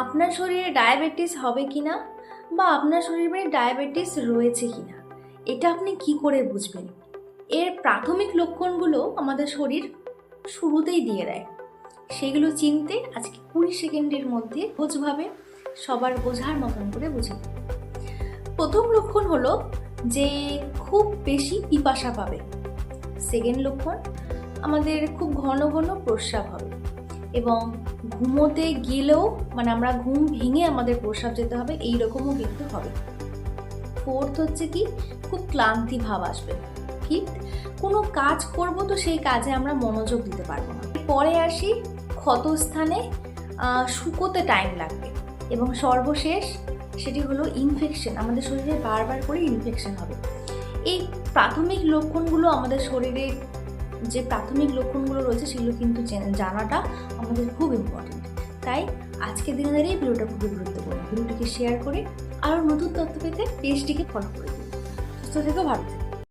আপনার শরীরে ডায়াবেটিস হবে কিনা বা আপনার শরীরে ডায়াবেটিস রয়েছে কিনা এটা আপনি কি করে বুঝবেন? এর প্রাথমিক লক্ষণগুলো আমাদের শরীর শুরুতেই দিয়ে দেয়। সেগুলো চিনতে আজকে 20 সেকেন্ডের মধ্যে সহজভাবে সবার বোঝার মতন করে বুঝে দেব। প্রথম লক্ষণ হলো যে খুব বেশি পিপাসা পাবে। সেকেন্ড লক্ষণ, আমাদের খুব ঘন ঘন প্রস্রাব হবে এবং ঘুমোতে গেলেও আমরা ঘুম ভেঙে আমাদের প্রস্রাব যেতে হবে, এইরকমও কিন্তু হবে। ফোর্থ হচ্ছে কি, খুব ক্লান্তি ভাব আসবে। ফিফথ, কোনো কাজ করব তো সেই কাজে আমরা মনোযোগ দিতে পারবো না। পরে আসি, ক্ষতস্থানে শুকোতে টাইম লাগবে এবং সর্বশেষ সেটি হলো ইনফেকশন। আমাদের শরীরে বারবার করে ইনফেকশন হবে। এই প্রাথমিক লক্ষণগুলো আমাদের শরীরের যে প্রাথমিক লক্ষণগুলো রয়েছে সেগুলো কিন্তু জানাটা আমাদের খুব ইম্পর্টেন্ট। তাই আজকের দিনে দাঁড়িয়ে ভিডিওটা খুবই গুরুত্বপূর্ণ। ভিডিওটিকে শেয়ার করে আরও নতুন তথ্য পেতে পেজটিকে ফলো করে দিন। সুস্থ থেকো, ভালো থেকো।